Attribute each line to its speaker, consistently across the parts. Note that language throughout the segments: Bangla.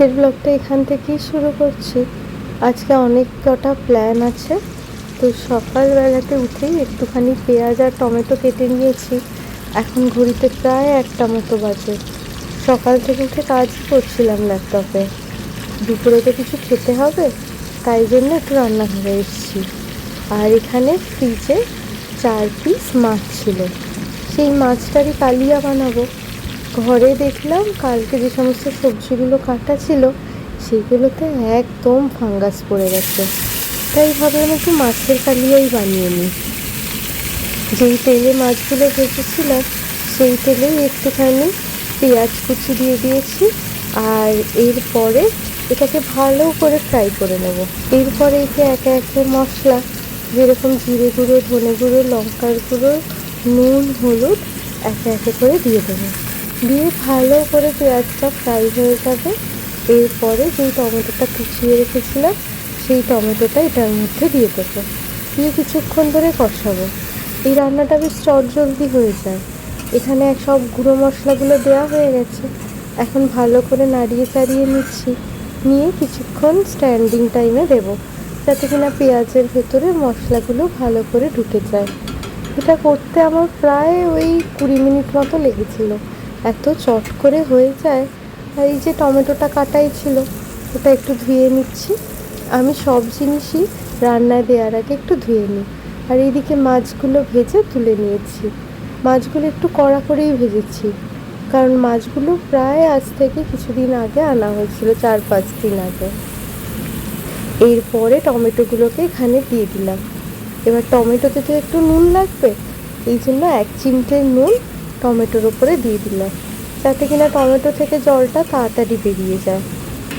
Speaker 1: আজকের ব্লগটা এখান থেকেই শুরু করছি। আজকে অনেক কটা প্ল্যান আছে। তো সকালবেলাতে উঠেই একটুখানি পেঁয়াজ আর টমেটো কেটে নিয়েছি। এখন ঘড়িতে প্রায় 1টা মতো বাজে। সকাল থেকে উঠে কাজই করছিলাম ল্যাপটপে। দুপুরে তো কিছু খেতে হবে, তাই জন্য একটু রান্নাঘরে এসেছি। আর এখানে ফ্রিজে 4 পিস মাছ ছিল, সেই মাছটারই কালিয়া বানাবো। ঘরে দেখলাম কালকে যে সমস্ত সবজিগুলো কাটা ছিল সেগুলোতে একদম ফাঙ্গাস পড়ে গেছে, তাই ভাবলাম একটু মাছের কালিয়াই বানিয়ে নিই। যেই তেলে মাছগুলো ভেজেছিলাম সেই তেলেই একটুখানি পেঁয়াজ কুচি দিয়ে দিয়েছি, আর এরপরে এটাকে ভালো করে ফ্রাই করে নেব। এরপরে এতে একে একে মশলা যেরকম জিরে গুঁড়ো, ধনে গুঁড়ো, লঙ্কার গুঁড়ো, নুন, হলুদ একে একে করে দিয়ে দেবো। দিয়ে ভালো করে পেঁয়াজটা ফ্রাই হয়ে যাবে। এরপরে যেই টমেটোটা কুচিয়ে রেখেছিলাম সেই টমেটোটা এটার মধ্যে দিয়ে দেবো, দিয়ে কিছুক্ষণ ধরে কষাবো। এই রান্নাটা বেশ চটজলদি হয়ে যায়। এখানে সব গুঁড়ো মশলাগুলো দেওয়া হয়ে গেছে। এখন ভালো করে নাড়িয়ে চাড়িয়ে নিচ্ছি, নিয়ে কিছুক্ষণ স্ট্যান্ডিং টাইমে দেবো, যাতে কিনা পেঁয়াজের ভেতরে মশলাগুলো ভালো করে ঢুকে যায়। এটা করতে আমার প্রায় ওই 20 মিনিট মতো লেগেছিল, এত চট করে হয়ে যায়। আর এই যে টমেটোটা কাটাই ছিল ওটা একটু ধুয়ে নিচ্ছি। আমি সব জিনিসই রান্নায় দেওয়ার আগে একটু ধুয়ে নিই। আর এইদিকে মাছগুলো ভেজে তুলে নিয়েছি। মাছগুলো একটু কড়া করেই ভেজেছি, কারণ মাছগুলো প্রায় আজ থেকে কিছুদিন আগে আনা হয়েছিল, 4-5 দিন আগে। এরপরে টমেটোগুলোকে এখানে দিয়ে দিলাম। এবার টমেটোতে তো একটু নুন লাগবে, এই জন্য 1 চিমটে নুন টমেটোর ওপরে দিয়ে দিলাম, যাতে কিনা টমেটো থেকে জলটা তাড়াতাড়ি বেরিয়ে যায়,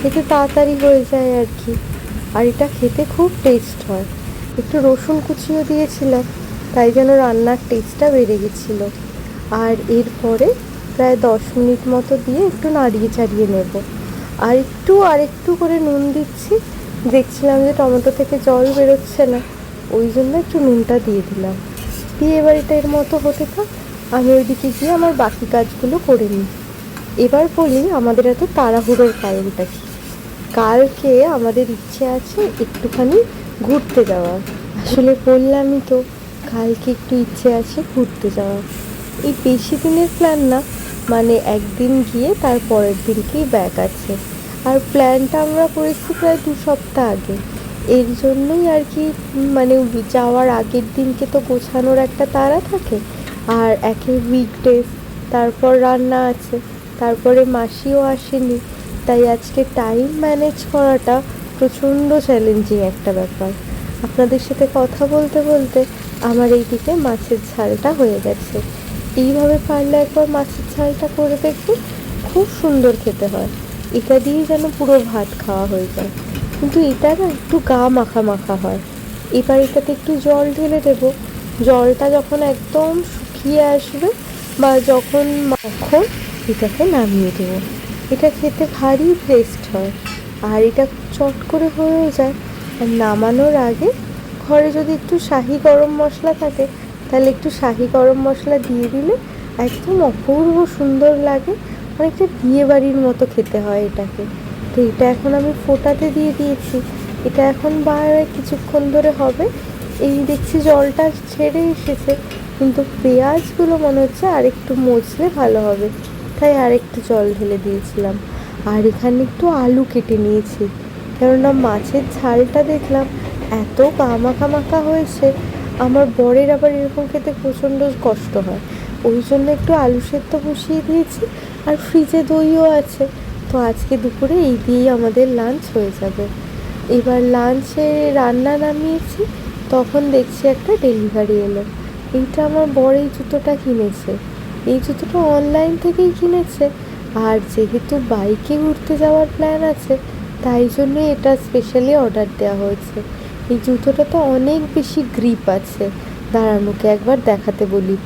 Speaker 1: এতে তাড়াতাড়ি হয়ে যায় আর কি। আর এটা খেতে খুব টেস্ট হয়। একটু রসুন কুচিও দিয়েছিলাম, তাই যেন রান্নার টেস্টটা বেড়ে গেছিলো। আর এরপরে প্রায় 10 মিনিট মতো দিয়ে একটু নাড়িয়ে চাড়িয়ে নেব। আর একটু করে নুন দিচ্ছি, দেখছিলাম যে টমেটো থেকে জল বেরোচ্ছে না, ওই জন্য একটু নুনটা দিয়ে দিলাম। দিয়ে এবার এটা এর মতো হতে থাক, আমি ওইদিকে গিয়ে আমার বাকি কাজগুলো করে নিই। এবার বলি আমাদের এত তাড়াহুড়োর কারণটা কি। কালকে আমাদের ইচ্ছে আছে একটুখানি ঘুরতে যাওয়ার। আসলে বললামই তো, কালকে একটু ইচ্ছে আছে ঘুরতে যাওয়ার। এই বেশি দিনের প্ল্যান না, মানে একদিন গিয়ে তার পরের দিনকেই ব্যাক আছে। আর প্ল্যানটা আমরা করেছি প্রায় 2 সপ্তাহ আগে। এর জন্যই আর কি, মানে যাওয়ার আগের দিনকে তো গোছানোর একটা তাড়া থাকে, আর একে উইকডেজ, তারপর রান্না আছে, তারপরে মাসিও আসেনি, তাই আজকে টাইম ম্যানেজ করাটা প্রচণ্ড চ্যালেঞ্জিং একটা ব্যাপার। আপনাদের সাথে কথা বলতে বলতে আমার এইদিকে মাছের ঝালটা হয়ে গেছে। এইভাবে পারলে একবার মাছের ঝালটা করে দেখুন, খুব সুন্দর খেতে হয়। এটা দিয়েই যেন পুরো ভাত খাওয়া হয়ে যায়, কিন্তু এটা না একটু গা মাখা মাখা হয়। এবার এটাতে একটু জল ঢেলে দেবো। জলটা যখন একদম শুকিয়ে আসবে বা যখন এটাকে নামিয়ে দেবো। এটা খেতে ভারী টেস্ট হয়, আর এটা চট করে হয়েও যায়। আর নামানোর আগে ঘরে যদি একটু শাহি গরম মশলা থাকে, তাহলে একটু শাহি গরম মশলা দিয়ে দিলে একদম অপূর্ব সুন্দর লাগে, অনেকটা বিয়েবাড়ির মতো খেতে হয় এটাকে। তো এটা এখন আমি ফোটাতে দিয়ে দিয়েছি। এটা এখন বাইরে কিছুক্ষণ ধরে হবে। এই দেখছি জলটা ছেড়ে এসেছে, কিন্তু পেঁয়াজগুলো মনে হচ্ছে আরেকটু মজলে ভালো হবে, তাই আরেকটু জল ঢেলে দিয়েছিলাম। আর এখানে একটু আলু কেটে নিয়েছি, কেননা মাছের ঝালটা দেখলাম এত মাখা মাখা হয়েছে, আমার বরের আবার এরকম খেতে প্রচণ্ড কষ্ট হয়, ওই জন্য একটু আলু সেদ্ধ বসিয়ে দিয়েছি। আর ফ্রিজে দইও আছে, তো আজকে দুপুরে এই দিয়েই আমাদের লাঞ্চ হয়ে যাবে। এবার লাঞ্চে রান্না নামিয়েছি, তখন দেখছি একটা ডেলিভারি এলো। এইটা আমার বর এই জুতোটা কিনেছে, এই জুতোটা অনলাইন থেকেই কিনেছে। আর যেহেতু বাইকে ঘুরতে যাওয়ার প্ল্যান আছে, তাই জন্য এটা স্পেশালি অর্ডার দেওয়া হয়েছে। এই জুতোটা তো অনেক বেশি গ্রিপ আছে, দাঁড়ানোকে একবার দেখাতে বলি।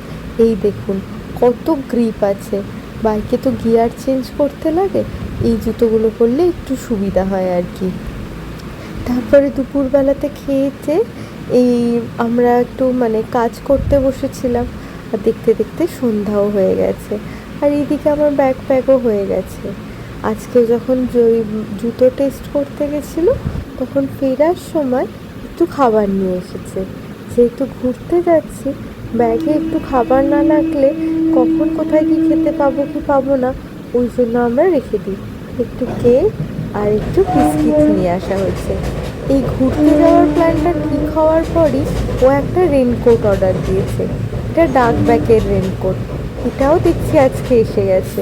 Speaker 1: এই দেখুন কত গ্রিপ আছে, বাইকে তো গিয়ার চেঞ্জ করতে লাগে, এই জুতোগুলো পরলে একটু সুবিধা হয় আর কি। তারপরে দুপুরবেলাতে খেয়েছে এই আমরা একটু মানে কাজ করতে বসেছিলাম, আর দেখতে দেখতে সন্ধ্যাও হয়ে গেছে। আর এইদিকে আমার ব্যাগও হয়ে গেছে। আজকেও যখন জুতো টেস্ট করতে গেছিলো তখন ফেরার সময় একটু খাবার নিয়ে এসেছে। যেহেতু ঘুরতে যাচ্ছি, ব্যাগে একটু খাবার না রাখলে কখন কোথায় কি খেতে পাবো কি পাবো না, ওই জন্য আমরা রেখে দিই। একটু কেক আর একটু বিস্কিট নিয়ে আসা হয়েছে। এই ঘুরতে যাওয়ার প্ল্যানটা ঠিক হওয়ার পরই ও একটা রেনকোট অর্ডার দিয়েছে। এটা ডাক ব্যাগের রেনকোট, এটাও দেখছি আজকে এসে গেছে।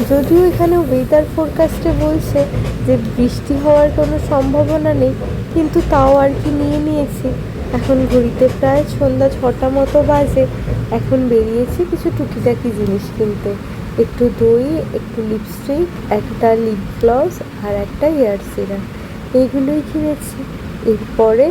Speaker 1: যদিও এখানে ওয়েদার ফোরকাস্টে বলছে যে বৃষ্টি হওয়ার কোনো সম্ভাবনা নেই, কিন্তু তাও আর কি নিয়ে নিয়েছি। এখন ঘড়িতে প্রায় সন্ধ্যা 6টা মতো বাজে। এখন বেরিয়েছি কিছু টুকিটাকি জিনিস কিনতে। একটু দই, একটু লিপস্টিক, একটা লিপ গ্লস আর একটা হেয়ার সিরাম, এইগুলোই কিনেছি। এরপরে